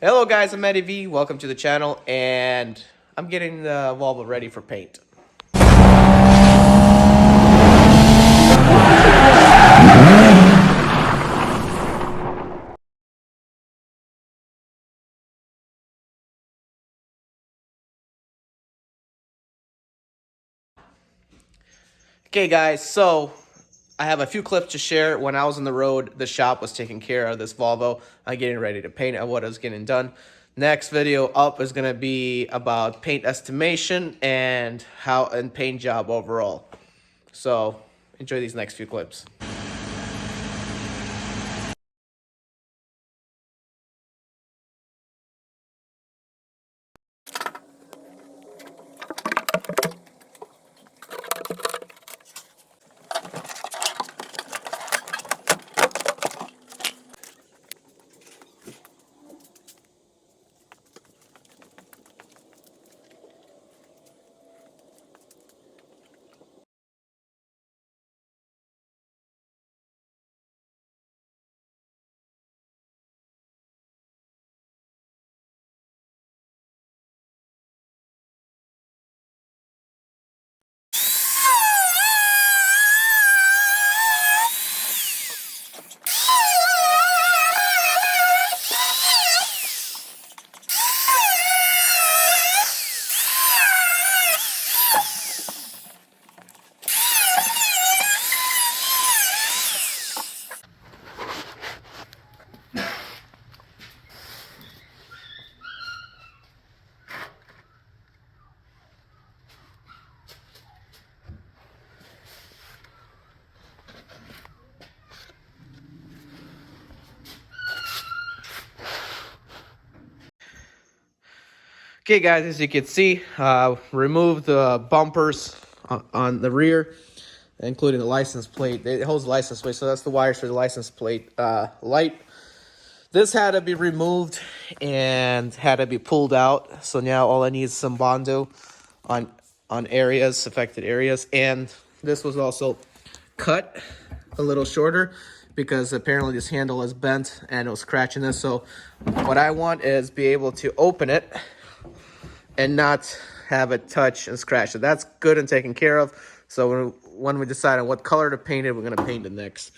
Hello guys, I'm Eddie V. Welcome to the channel, and I'm getting the Volvo ready for paint. Okay guys, so I have a few clips to share. When I was on the road, the shop was taking care of this Volvo. I'm getting ready to paint it, what I was getting done. Next video up is going to be about paint estimation and paint job overall. So enjoy these next few clips. Okay guys, as you can see, remove the bumpers on the rear, including the license plate. It holds the license plate, so that's the wires for the license plate light. This had to be removed and had to be pulled out. So now all I need is some Bondo on affected areas. And this was also cut a little shorter because apparently this handle is bent and it was scratching this. So what I want is be able to open it and not have it touch and scratch. So that's good and taken care of. So when we decide on what color to paint it, we're going to paint it next.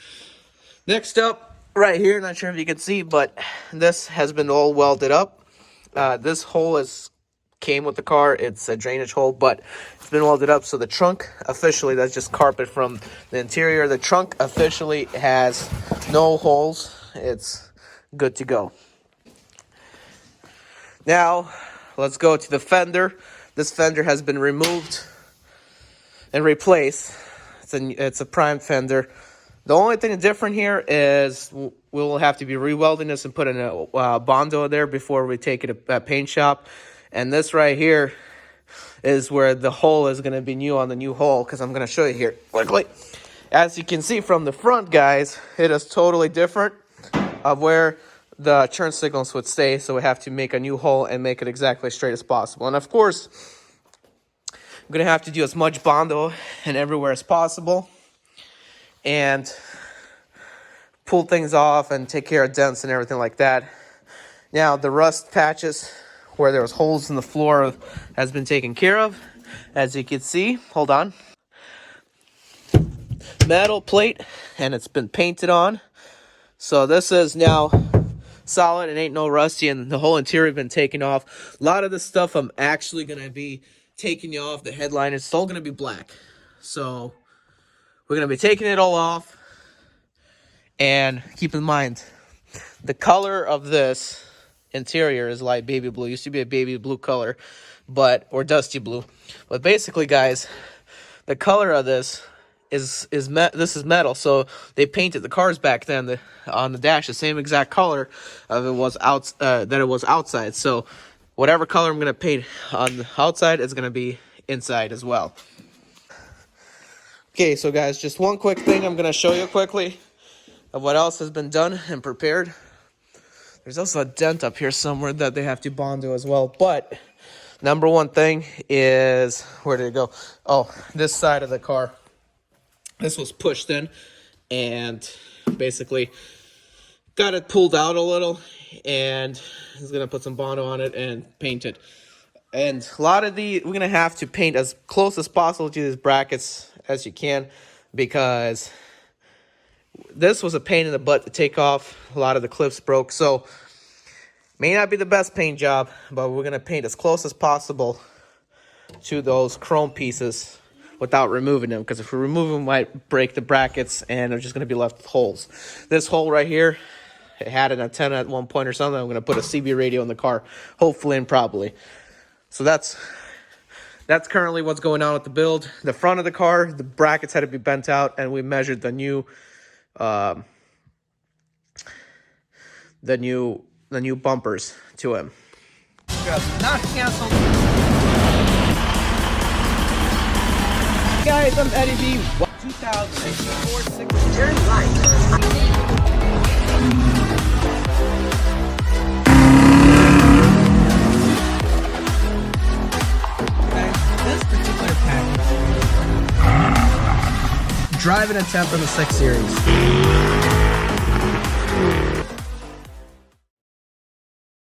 Next up, right here, not sure if you can see, but this has been all welded up. This hole came with the car. It's a drainage hole, but it's been welded up. So the trunk officially, that's just carpet from the interior. The trunk officially has no holes. It's good to go. Now, let's go to the fender. This fender has been removed and replaced. It's a prime fender. The only thing different here is we will have to be re-welding this and putting a Bondo there before we take it to a paint shop. And this right here is where the hole is going to be new on the new hole, because I'm going to show you here quickly. As you can see from the front, guys, it is totally different of where the turn signals would stay. So we have to make a new hole and make it exactly straight as possible. And of course, I'm going to have to do as much Bondo and everywhere as possible and pull things off and take care of dents and everything like that. Now, the rust patches where there was holes in the floor has been taken care of. As you can see, hold on. Metal plate, and it's been painted on. So this is now solid and ain't no rusty, and the whole interior has been taken off. A lot of this stuff I'm actually going to be taking off. The headline is still going to be black. So we're going to be taking it all off. And keep in mind, the color of this interior is light baby blue. It used to be a baby blue color, or dusty blue. But basically, guys, the color of this is metal. So they painted the cars back then on the dash the same exact color of it was that it was outside. So whatever color I'm gonna paint on the outside is gonna be inside as well. Okay, so guys, just one quick thing I'm gonna show you quickly of what else has been done and prepared. There's also a dent up here somewhere that they have to Bondo as well. But number one thing is, where did it go? Oh, this side of the car. This was pushed in and basically got it pulled out a little, and he's gonna put some Bondo on it and paint it. And a lot of we're gonna have to paint as close as possible to these brackets as you can, because this was a pain in the butt to take off. A lot of the clips broke, so may not be the best paint job, but we're gonna paint as close as possible to those chrome pieces without removing them, because if we remove them, we might break the brackets and they're just gonna be left with holes. This hole right here, it had an antenna at one point or something. I'm gonna put a CB radio in the car, hopefully and probably. So that's currently what's going on with the build. The front of the car, the brackets had to be bent out, and we measured the new bumpers to him. Not canceled. Guys, I'm Eddie B. 2004 turn right. This particular package, driving a temp in the 6 Series.